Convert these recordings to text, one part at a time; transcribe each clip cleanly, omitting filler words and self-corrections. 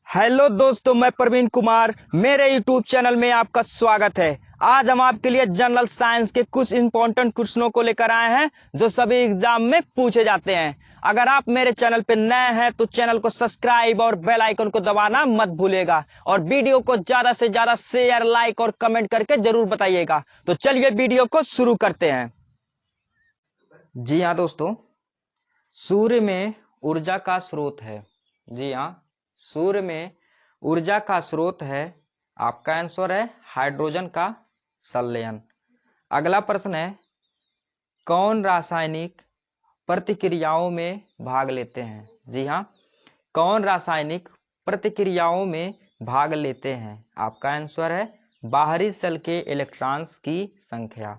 Hello दोस्तों, मैं प्रवीण कुमार। मेरे यूट्यूब चैनल में आपका स्वागत है। आज हम आपके लिए जनरल साइंस के कुछ इंपॉर्टेंट क्वेश्चनों को लेकर आए हैं जो सभी एग्जाम में पूछे जाते हैं। अगर आप मेरे चैनल पे नए हैं तो चैनल को सब्सक्राइब और बेल आइकन को दबाना मत भूलिएगा और वीडियो को ज्यादा से ज्यादा शेयर, लाइक और कमेंट करके जरूर बताइएगा। तो चलिए वीडियो को शुरू करते हैं। जी हाँ दोस्तों, सूर्य में ऊर्जा का स्रोत है। जी हाँ, सूर्य में ऊर्जा का स्रोत है। आपका आंसर है हाइड्रोजन का संलयन। अगला प्रश्न है, कौन रासायनिक प्रतिक्रियाओं में भाग लेते हैं? जी हाँ, कौन रासायनिक प्रतिक्रियाओं में भाग लेते हैं? आपका आंसर है बाहरी शेल के इलेक्ट्रॉन्स की संख्या।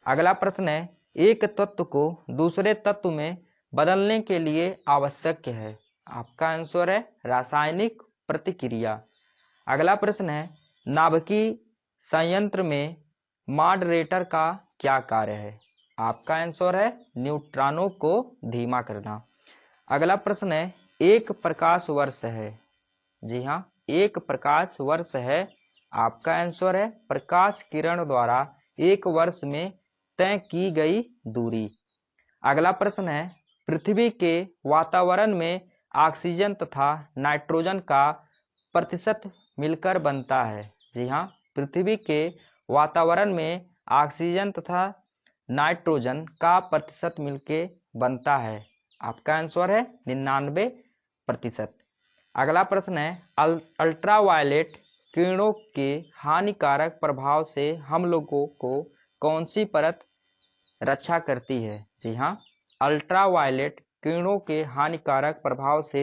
अगला प्रश्न है, एक तत्व को दूसरे तत्व में बदलने के लिए आवश्यक है? आपका आंसर है रासायनिक प्रतिक्रिया। अगला प्रश्न है, नाभिकीय संयंत्र में मॉडरेटर का क्या कार्य है? आपका आंसर है न्यूट्रॉनों को धीमा करना। अगला प्रश्न है, एक प्रकाश वर्ष है? जी हाँ, एक प्रकाश वर्ष है। आपका आंसर है प्रकाश किरण द्वारा एक वर्ष में तय की गई दूरी। अगला प्रश्न है, पृथ्वी के वातावरण में ऑक्सीजन तथा नाइट्रोजन का प्रतिशत मिलकर बनता है? जी हाँ, पृथ्वी के वातावरण में ऑक्सीजन तथा नाइट्रोजन का प्रतिशत मिलकर बनता है। आपका आंसर है 99%। अगला प्रश्न है, अल्ट्रावायलेट किरणों के हानिकारक प्रभाव से हम लोगों को कौन सी परत रक्षा करती है? जी हाँ, अल्ट्रावायलेट किरणों के हानिकारक प्रभाव से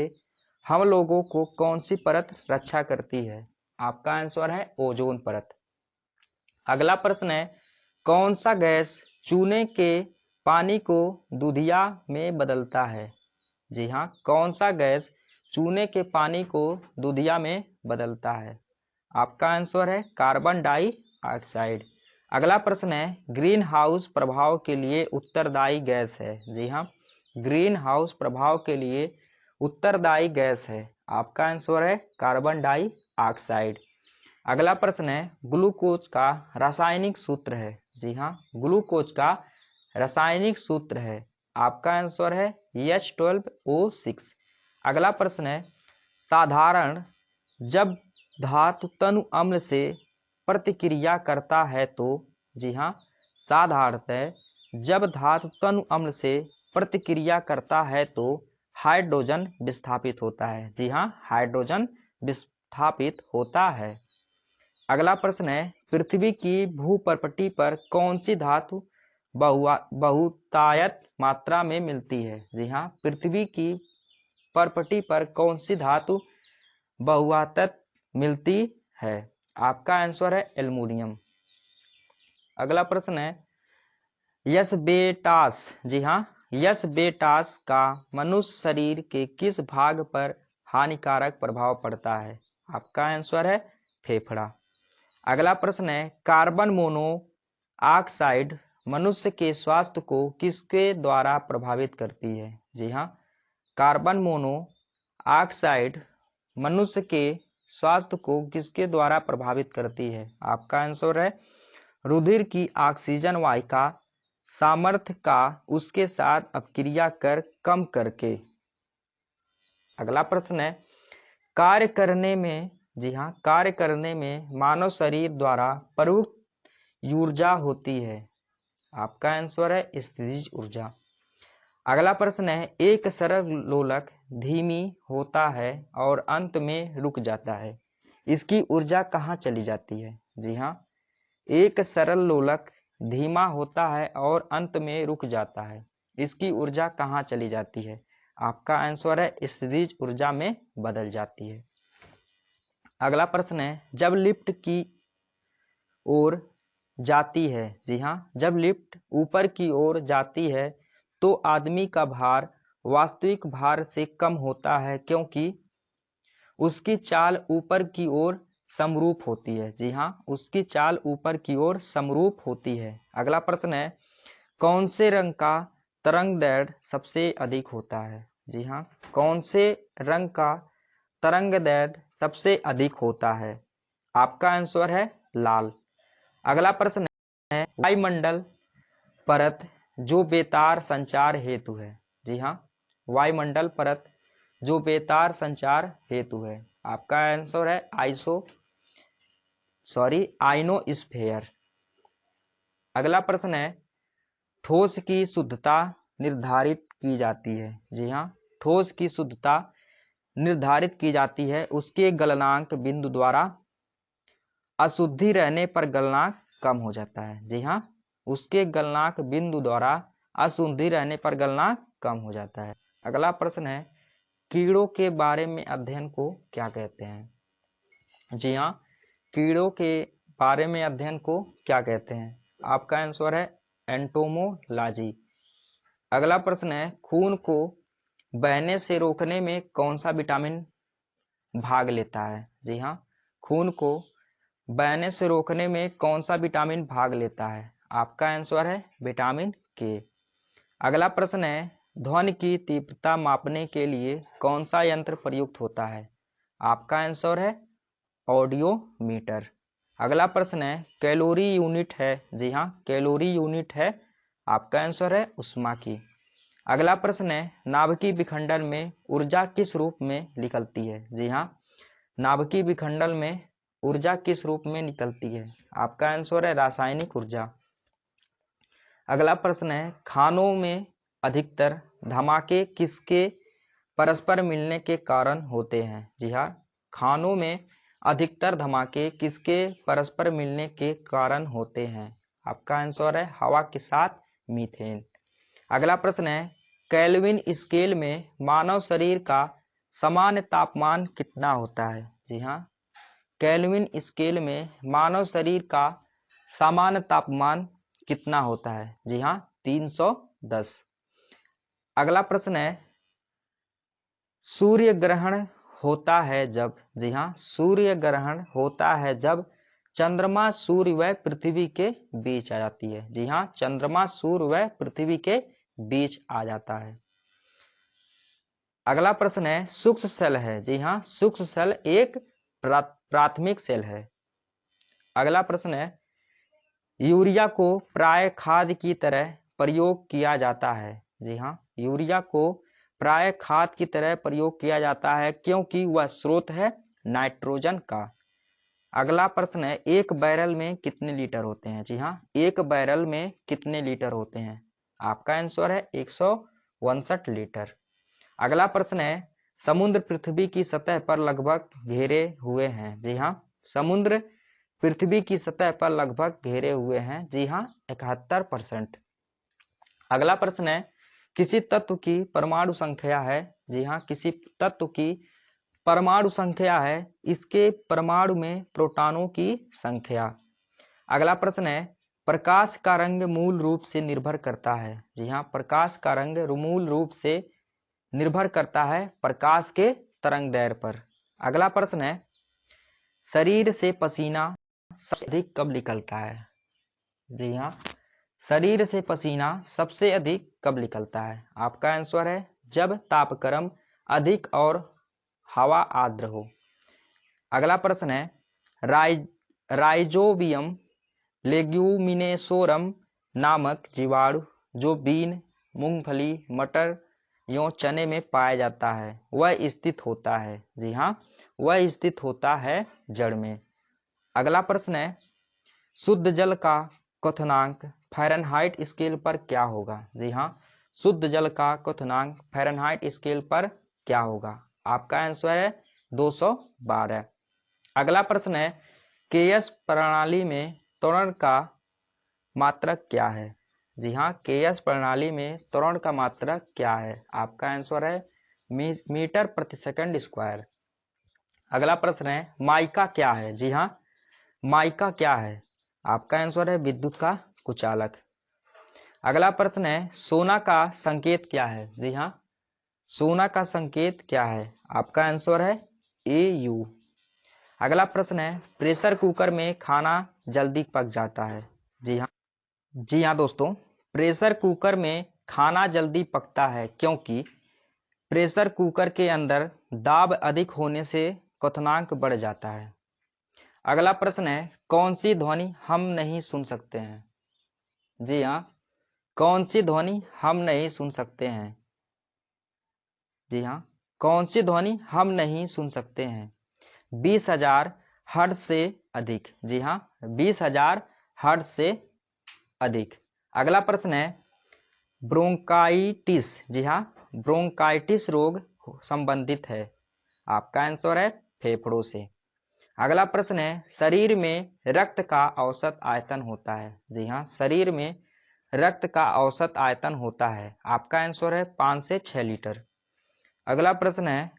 हम लोगों को कौन सी परत रक्षा करती है? आपका आंसर है ओजोन परत। अगला प्रश्न है, कौन सा गैस चूने के पानी को दूधिया में बदलता है? जी हाँ, कौन सा गैस चूने के पानी को दूधिया में बदलता है? आपका आंसर है कार्बन डाइऑक्साइड। अगला प्रश्न है, ग्रीन हाउस प्रभाव के लिए उत्तरदायी गैस है? जी हाँ, ग्रीन हाउस प्रभाव के लिए उत्तरदायी गैस है। आपका आंसर है कार्बन डाइऑक्साइड। अगला प्रश्न है, ग्लूकोज का रासायनिक सूत्र है? जी हाँ, ग्लूकोज का रासायनिक सूत्र है। आपका आंसर है H12O6। अगला प्रश्न है, साधारण जब धातु तनु अम्ल से प्रतिक्रिया करता है तो? जी हाँ, साधारणतः जब धातु तनु अम्ल से प्रतिक्रिया करता है तो हाइड्रोजन विस्थापित होता है। जी हाँ, हाइड्रोजन विस्थापित होता है। अगला प्रश्न है, पृथ्वी की भूपर्पटी पर कौन सी धातु बहुतायत मात्रा में मिलती है? जी हाँ, पृथ्वी की पर्पटी पर कौन सी धातु बहुतायत मिलती है? आपका आंसर है एल्युमिनियम। अगला प्रश्न है, एस्बेस्टॉस, जी हाँ, एस्बेस्टॉस का मनुष्य शरीर के किस भाग पर हानिकारक प्रभाव पड़ता है? आपका आंसर है फेफड़ा। अगला प्रश्न है, कार्बन मोनोऑक्साइड मनुष्य के स्वास्थ्य को किसके द्वारा प्रभावित करती है? जी हाँ, कार्बन मोनोऑक्साइड मनुष्य के स्वास्थ्य को किसके द्वारा प्रभावित करती है? आपका आंसर है रुधिर की ऑक्सीजन वाहिका सामर्थ्य का उसके साथ अपक्रिया कर कम करके। अगला प्रश्न है, कार्य करने में, जी हाँ, कार्य करने में मानव शरीर द्वारा प्रयुक्त ऊर्जा होती है? आपका आंसर है स्थितिज ऊर्जा। अगला प्रश्न है, एक सरल लोलक धीमी होता है और अंत में रुक जाता है, इसकी ऊर्जा कहाँ चली जाती है? जी हाँ, एक सरल लोलक धीमा होता है और अंत में रुक जाता है, इसकी ऊर्जा कहाँ चली जाती है? आपका आंसर है स्थितिज ऊर्जा में बदल जाती है। अगला प्रश्न है, जब लिफ्ट की ओर जाती है, जी हाँ, जब लिफ्ट ऊपर की ओर जाती है तो आदमी का भार वास्तविक भार से कम होता है क्योंकि उसकी चाल ऊपर की ओर समरूप होती है। जी हाँ, उसकी चाल ऊपर की ओर समरूप होती है। अगला प्रश्न है, कौन से रंग का तरंग दैर्ध्य सबसे अधिक होता है? जी हाँ, कौन से रंग का तरंगदैर्घ्य सबसे अधिक होता है? आपका आंसर है लाल। अगला प्रश्न है, वायुमंडल परत जो बेतार संचार हेतु है? जी हाँ, वायुमंडल परत जो बेतार संचार हेतु है। आपका आंसर है आइनोस्फेयर। अगला प्रश्न है, ठोस की शुद्धता निर्धारित की जाती है? जी हाँ, ठोस की शुद्धता निर्धारित की जाती है उसके गलनांक बिंदु द्वारा। अशुद्धि रहने पर गलनांक कम हो जाता है। जी हाँ, उसके गलनांक बिंदु द्वारा अशुद्धि रहने पर गलनांक कम हो जाता है। अगला प्रश्न है, कीड़ों के बारे में अध्ययन को क्या कहते हैं? जी हाँ, कीड़ों के बारे में अध्ययन को क्या कहते हैं? आपका आंसर है एंटोमोलॉजी। अगला प्रश्न है, खून को बहने से रोकने में कौन सा विटामिन भाग लेता है? जी हाँ, खून को बहने से रोकने में कौन सा विटामिन भाग लेता है? आपका आंसर है विटामिन के। अगला प्रश्न है, ध्वनि की तीव्रता मापने के लिए कौन सा यंत्र प्रयुक्त होता है? आपका आंसर है ऑडियोमीटर। अगला प्रश्न है, कैलोरी यूनिट है? जी हाँ, कैलोरी यूनिट है। आपका आंसर है ऊष्मा की। अगला प्रश्न है, नाभिकीय विखंडन में ऊर्जा किस रूप में निकलती है? जी हाँ, नाभिकीय विखंडन में ऊर्जा किस रूप में निकलती है? आपका आंसर है रासायनिक ऊर्जा। अगला प्रश्न है, खानों में अधिकतर धमाके किसके परस्पर मिलने के कारण होते हैं? जी हाँ, खानों में अधिकतर धमाके किसके परस्पर मिलने के कारण होते हैं? आपका आंसर है हवा के साथ मीथेन। अगला प्रश्न है, केल्विन स्केल में मानव शरीर का सामान्य तापमान कितना होता है? जी हाँ, केल्विन स्केल में मानव शरीर का सामान्य तापमान कितना होता है? जी हाँ, 310। अगला प्रश्न है, सूर्य ग्रहण होता है जब? जी हाँ, सूर्य ग्रहण होता है जब चंद्रमा सूर्य व पृथ्वी के बीच आ जाती है। जी हाँ, चंद्रमा सूर्य व पृथ्वी के बीच आ जाता है। अगला प्रश्न है, सूक्ष्म सेल है? जी हाँ, सूक्ष्म सेल एक प्राथमिक सेल है। अगला प्रश्न है, यूरिया को प्राय खाद की तरह प्रयोग किया जाता है? जी हाँ, यूरिया को प्राय खाद की तरह प्रयोग किया जाता है क्योंकि वह स्रोत है नाइट्रोजन का। अगला प्रश्न है, एक बैरल में कितने लीटर होते हैं? जी हाँ, एक बैरल में कितने लीटर होते हैं? आपका आंसर है 162 लीटर। अगला प्रश्न है, समुद्र पृथ्वी की सतह पर लगभग घेरे हुए हैं? जी हाँ, समुद्र पृथ्वी की सतह पर लगभग घेरे हुए हैं। जी हाँ, 71%। अगला प्रश्न है, किसी तत्व की परमाणु संख्या है? जी हाँ, किसी तत्व की परमाणु संख्या है, इसके परमाणु में प्रोटॉनों की संख्या। अगला प्रश्न है, प्रकाश का रंग मूल रूप से निर्भर करता है? जी हाँ, प्रकाश का रंग मूल रूप से निर्भर करता है प्रकाश के तरंगदैर्घ्य पर। अगला प्रश्न है, शरीर से पसीना सबसे अधिक कब निकलता है? जी हाँ, शरीर से पसीना सबसे अधिक कब निकलता है? आपका आंसर है जब तापक्रम अधिक और हवा आर्द्र हो। अगला प्रश्न है, राइजोबियम लेग्यूमिनेसोरम नामक जीवाणु जो बीन, मूंगफली, मटर एवं चने में पाया जाता है वह स्थित होता है? जी हाँ, वह स्थित होता है जड़ में। अगला प्रश्न है, शुद्ध जल का क्वथनांक फ़ारेनहाइट स्केल पर क्या होगा? जी हाँ, शुद्ध जल का क्वथनांक फ़ारेनहाइट स्केल पर क्या होगा? आपका आंसर है 212। अगला प्रश्न है, केएस प्रणाली में त्वरण का मात्रक क्या है? जी हाँ, केएस प्रणाली में त्वरण का मात्रक क्या है? आपका आंसर है मीटर प्रति सेकंड स्क्वायर। अगला प्रश्न है, माइका क्या है? जी हाँ, माइका क्या है? आपका आंसर है विद्युत का कुचालक। अगला प्रश्न है, सोना का संकेत क्या है? जी हाँ, सोना का संकेत क्या है? आपका आंसर है AU। अगला प्रश्न है, प्रेशर कुकर में खाना जल्दी पक जाता है? जी हाँ दोस्तों, प्रेशर कुकर में खाना जल्दी पकता है क्योंकि प्रेशर कुकर के अंदर दाब अधिक होने से क्वथनांक बढ़ जाता है। अगला प्रश्न है, कौन सी ध्वनि हम नहीं सुन सकते हैं? जी हाँ, कौन सी ध्वनि हम नहीं सुन सकते हैं? जी हाँ, कौन सी ध्वनि हम नहीं सुन सकते हैं? 20,000 हर्ट्ज से अधिक। जी हाँ, 20,000 हर्ट्ज से अधिक। अगला प्रश्न है, ब्रोंकाइटिस। जी हाँ, ब्रोंकाइटिस रोग संबंधित है। आपका आंसर है फेफड़ों से। अगला प्रश्न है, शरीर में रक्त का औसत आयतन होता है। जी हाँ, शरीर में रक्त का औसत आयतन होता है। आपका आंसर है 5 से 6 लीटर। अगला प्रश्न है,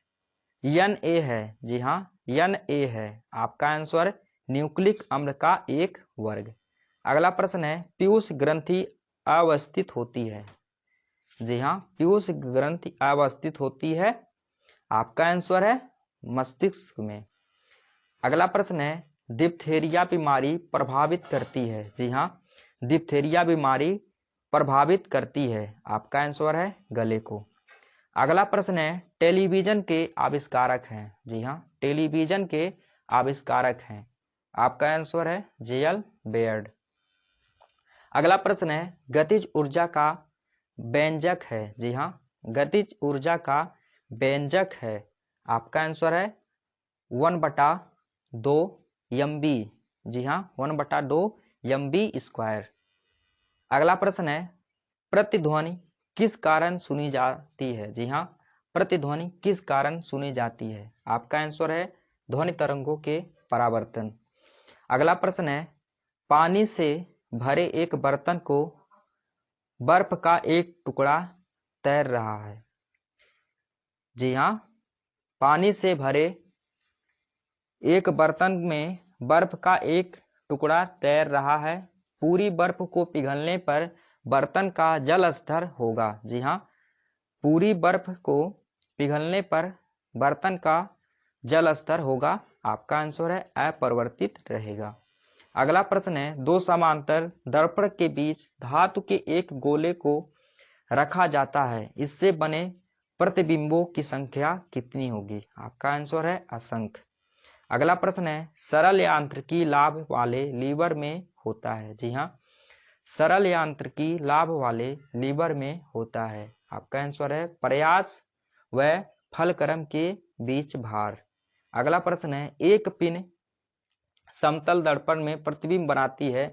Na है। जी हाँ, Na है। आपका आंसर न्यूक्लिक अम्ल का एक वर्ग। अगला प्रश्न है, पीयूष ग्रंथि अवस्थित होती है। जी हाँ, पीयूष ग्रंथि अवस्थित होती है। आपका आंसर है मस्तिष्क में। अगला प्रश्न है, डिप्थेरिया बीमारी प्रभावित करती है। जी हाँ, डिप्थेरिया बीमारी प्रभावित करती है। आपका आंसर है गले को। अगला प्रश्न है, टेलीविजन के आविष्कारक हैं। जी हाँ, टेलीविजन के आविष्कारक हैं। आपका आंसर है जेएल बेयर्ड। अगला प्रश्न है, गतिज ऊर्जा का व्यंजक है। जी हाँ, गतिज ऊर्जा का व्यंजक है। आपका आंसर है 1/2 mb। जी हाँ, 1/2 mb²। अगला प्रश्न है, प्रतिध्वनि किस कारण सुनी जाती है? जी हाँ, प्रतिध्वनि किस कारण सुनी जाती है? आपका आंसर है ध्वनि तरंगों के परावर्तन। अगला प्रश्न है, पानी से भरे एक बर्तन को बर्फ का एक टुकड़ा तैर रहा है। जी हाँ, पानी से भरे एक बर्तन में बर्फ का एक टुकड़ा तैर रहा है। पूरी बर्फ को पिघलने पर बर्तन का जल स्तर होगा। जी हाँ, पूरी बर्फ को पिघलने पर बर्तन का जल स्तर होगा। आपका आंसर है अपरिवर्तित रहेगा। अगला प्रश्न है, दो समांतर दर्पण के बीच धातु के एक गोले को रखा जाता है, इससे बने प्रतिबिंबों की संख्या कितनी होगी? आपका आंसर है असंख्य। अगला प्रश्न है, सरल यांत्रिकी लाभ वाले लीवर में होता है। जी हाँ, सरल यांत्रिकी लाभ वाले लीवर में होता है। आपका आंसर है प्रयास व फलक्रम के बीच भार। अगला प्रश्न है, एक पिन समतल दर्पण में प्रतिबिंब बनाती है,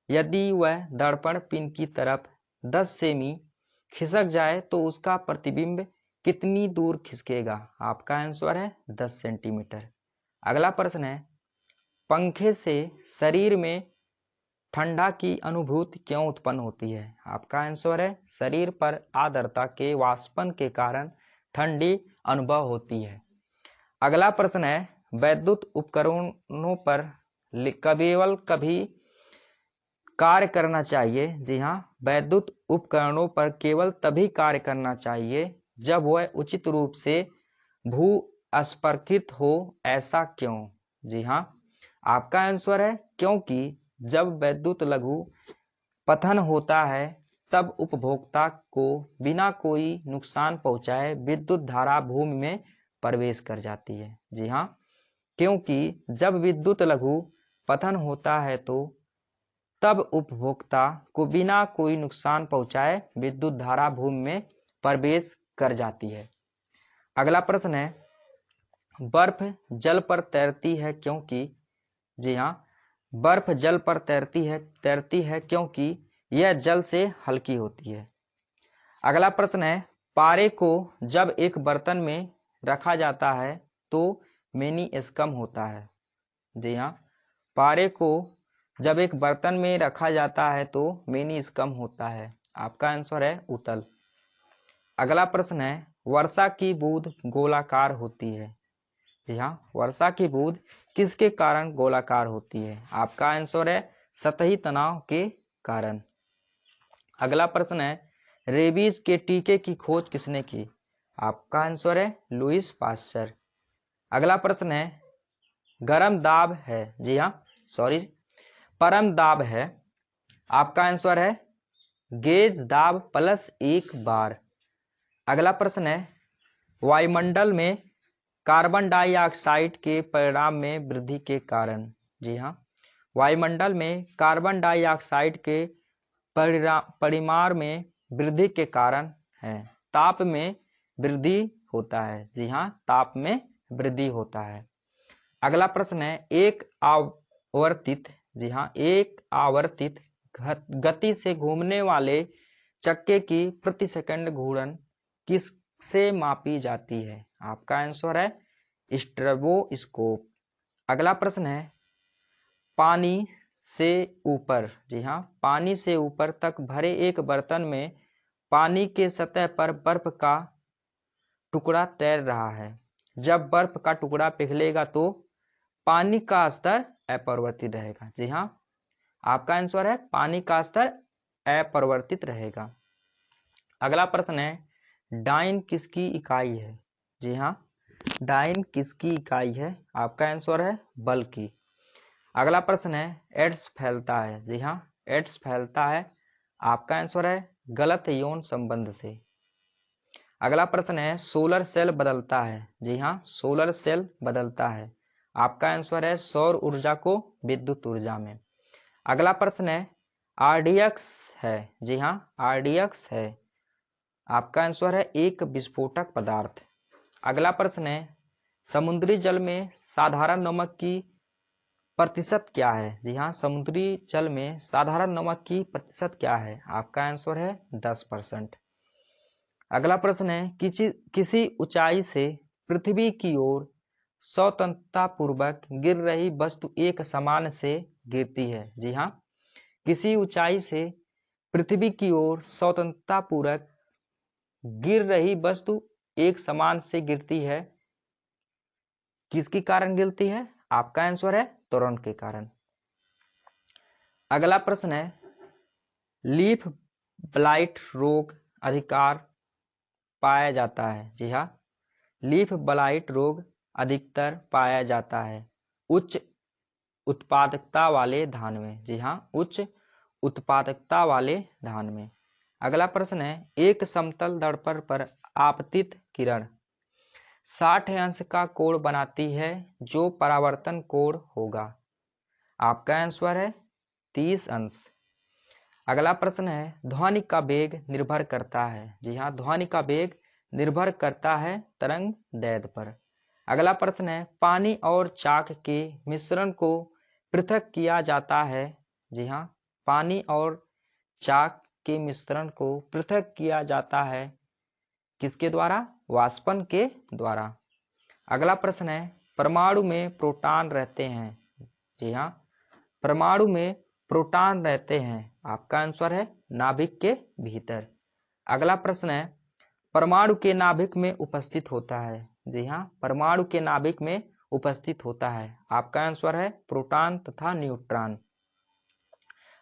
यदि वह दर्पण पिन की तरफ 10 सेमी खिसक जाए तो उसका प्रतिबिंब कितनी दूर खिसकेगा? आपका आंसर है 10 सेंटीमीटर। अगला प्रश्न है, पंखे से शरीर में ठंडा की अनुभूति क्यों उत्पन्न होती है? आपका आंसर है शरीर पर आर्द्रता के वाष्पन के कारण ठंडी अनुभव होती है। अगला प्रश्न है, वैद्युत उपकरणों पर केवल कभी कार्य करना चाहिए। जी हाँ, वैद्युत उपकरणों पर केवल तभी कार्य करना चाहिए जब वह उचित रूप से भू अस्पर्शित हो। ऐसा क्यों? जी हाँ, आपका आंसर है क्योंकि जब वैद्युत लघु पतन होता है तब उपभोक्ता को बिना कोई नुकसान पहुंचाए विद्युत धारा भूमि में प्रवेश कर जाती है। जी हाँ, क्योंकि जब विद्युत लघु पतन होता है तो तब उपभोक्ता को बिना कोई नुकसान पहुंचाए विद्युत धारा भूमि में प्रवेश कर जाती है। अगला प्रश्न है, बर्फ जल पर तैरती है क्योंकि? जी हाँ, बर्फ जल पर तैरती है क्योंकि यह जल से हल्की होती है। अगला प्रश्न है, पारे को जब एक बर्तन में रखा जाता है तो मेनिस्कम होता है। जी हाँ, पारे को जब एक बर्तन में रखा जाता है तो मेनिस्कम होता है। आपका आंसर है उत्तल। अगला प्रश्न है, वर्षा की बूंद गोलाकार होती है। जी हाँ, वर्षा की बूंद किसके कारण गोलाकार होती है? आपका आंसर है सतही तनाव के कारण। अगला प्रश्न है, रेबीज के टीके की खोज किसने की? आपका आंसर है लुईस पास्चर। अगला प्रश्न है, गरम दाब है। जी हाँ, परम दाब है। आपका आंसर है गेज दाब प्लस 1 बार। अगला प्रश्न है, वायुमंडल में कार्बन डाइऑक्साइड के परिमाण में वृद्धि के कारण। जी हाँ, वायुमंडल में कार्बन डाइऑक्साइड के परिमाण में वृद्धि के कारण है ताप में वृद्धि होता है। जी हाँ, ताप में वृद्धि होता है। अगला प्रश्न है, एक आवर्तित, जी हाँ, एक आवर्तित गति से घूमने वाले चक्के की प्रति सेकंड घूर्णन किससे मापी जाती है? आपका आंसर है स्ट्रोबोस्कोप। अगला प्रश्न है, पानी से ऊपर, जी हाँ, पानी से ऊपर तक भरे एक बर्तन में पानी के सतह पर बर्फ का टुकड़ा तैर रहा है। जब बर्फ का टुकड़ा पिघलेगा तो पानी का स्तर अपरिवर्तित रहेगा। जी हाँ, आपका आंसर है पानी का स्तर अपरिवर्तित रहेगा। अगला प्रश्न है, डाइन किसकी इकाई है? जी हाँ, डाइन किसकी इकाई है? आपका आंसर है बल की। अगला प्रश्न है, एड्स फैलता है? जी हाँ, एड्स फैलता है, आपका आंसर है गलत यौन संबंध से। अगला प्रश्न है, सोलर सेल बदलता है? जी हाँ, सोलर सेल बदलता है, आपका आंसर है सौर ऊर्जा को विद्युत ऊर्जा में। अगला प्रश्न है, आरडीएक्स है? जी हाँ, आरडीएक्स है, आपका आंसर है एक विस्फोटक पदार्थ। अगला प्रश्न है, समुद्री जल में साधारण नमक की प्रतिशत क्या है? जी हाँ, समुद्री जल में साधारण नमक की प्रतिशत क्या है? आपका आंसर है 10%। अगला प्रश्न है, किसी ऊंचाई से पृथ्वी की ओर स्वतंत्रता पूर्वक गिर रही वस्तु एक समान से गिरती है? जी हाँ, किसी ऊंचाई से पृथ्वी की ओर स्वतंत्रता पूर्वक गिर रही वस्तु एक समान से गिरती है, किसके कारण गिरती है? आपका आंसर है त्वरण के कारण। अगला प्रश्न है, लीफ ब्लाइट रोग अधिकार पाया जाता है? जी हाँ, लीफ ब्लाइट रोग अधिकतर पाया जाता है उच्च उत्पादकता वाले धान में। जी हाँ, उच्च उत्पादकता वाले धान में। अगला प्रश्न है, एक समतल दर्पण पर आपतित किरण 60 अंश का कोण बनाती है, जो परावर्तन कोण होगा? आपका आंसर है 30 अंश। अगला प्रश्न है, ध्वनि का वेग निर्भर करता है? जी हाँ, ध्वनि का वेग निर्भर करता है तरंग दैर्घ्य पर। अगला प्रश्न है, पानी और चाक के मिश्रण को पृथक किया जाता है? जी हाँ, पानी और चाक के मिश्रण को पृथक किया जाता है किसके द्वारा? वाष्पन के द्वारा। अगला प्रश्न है, परमाणु में प्रोटॉन रहते हैं? जी हाँ, परमाणु में प्रोटॉन रहते हैं, आपका आंसर है नाभिक के भीतर। अगला प्रश्न है, परमाणु के नाभिक में उपस्थित होता है? जी हाँ, परमाणु के नाभिक में उपस्थित होता है, आपका आंसर है प्रोटॉन तथा न्यूट्रॉन।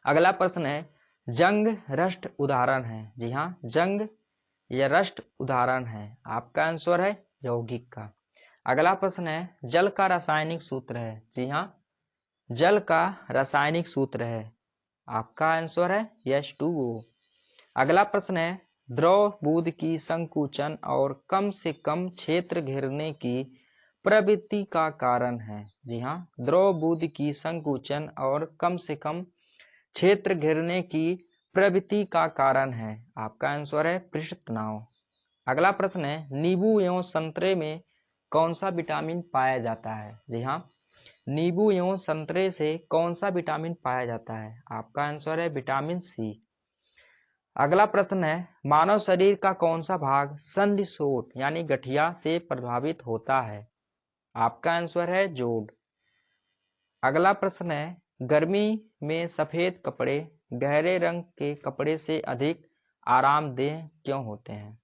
अगला प्रश्न है, जंग रस्ट उदाहरण है? जी हाँ, जंग या रस्ट उदाहरण है, आपका आंसर है यौगिक का। अगला प्रश्न है, जल का रासायनिक सूत्र है? जी हाँ, जल का रासायनिक सूत्र है, आपका आंसर है H2O। अगला प्रश्न है, द्रव बूंद की संकुचन और कम से कम क्षेत्र घेरने की प्रवृत्ति का कारण है? जी हाँ, द्रव बूंद की संकुचन और कम से कम क्षेत्र घेरने की प्रवृत्ति का कारण है, आपका आंसर है पृष्ठ तनाव। अगला प्रश्न है, नींबू एवं संतरे में कौन सा विटामिन पाया जाता है? जी हाँ, नींबू एवं संतरे से कौन सा विटामिन पाया जाता है? आपका आंसर है विटामिन सी। अगला प्रश्न है, मानव शरीर का कौन सा भाग संधिशोथ यानी गठिया से प्रभावित होता है? आपका आंसर है जोड़। अगला प्रश्न है, गर्मी में सफेद कपड़े गहरे रंग के कपड़े से अधिक आरामदेह क्यों होते हैं?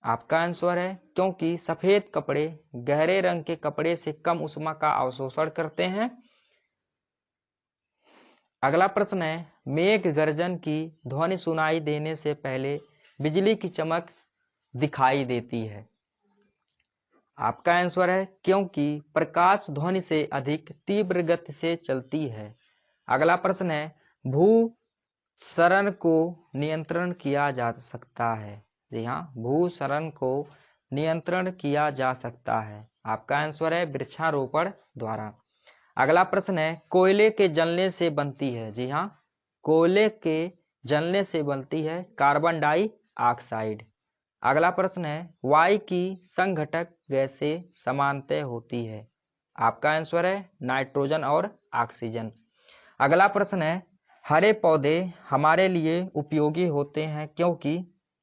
आपका आंसर है क्योंकि सफेद कपड़े गहरे रंग के कपड़े से कम ऊष्मा का अवशोषण करते हैं। अगला प्रश्न है, मेघ गर्जन की ध्वनि सुनाई देने से पहले बिजली की चमक दिखाई देती है? आपका आंसर है क्योंकि प्रकाश ध्वनि से अधिक तीव्र गति से चलती है। अगला प्रश्न है, भूसरण को नियंत्रण किया जा सकता है? जी हाँ, भूसरण को नियंत्रण किया जा सकता है? आपका आंसर है वृक्षारोपण द्वारा। अगला प्रश्न है, कोयले के जलने से बनती है? जी हाँ, कोयले के जलने से बनती है कार्बन डाइऑक्साइड। अगला प्रश्न है, वायु की संघटक गैसें समानतः होती है? आपका आंसर है नाइट्रोजन और ऑक्सीजन। अगला प्रश्न है, हरे पौधे हमारे लिए उपयोगी होते हैं क्योंकि?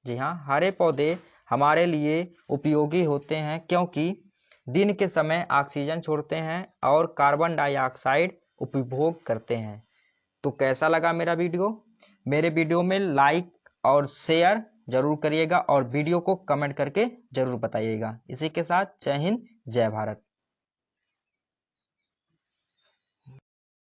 जी हाँ, हरे पौधे हमारे लिए उपयोगी होते हैं क्योंकि दिन के समय ऑक्सीजन छोड़ते हैं और कार्बन डाइऑक्साइड उपभोग करते हैं। तो कैसा लगा मेरा वीडियो? मेरे वीडियो में लाइक और शेयर जरूर करिएगा और वीडियो को कमेंट करके जरूर बताइएगा। इसी के साथ जय हिंद, जय भारत।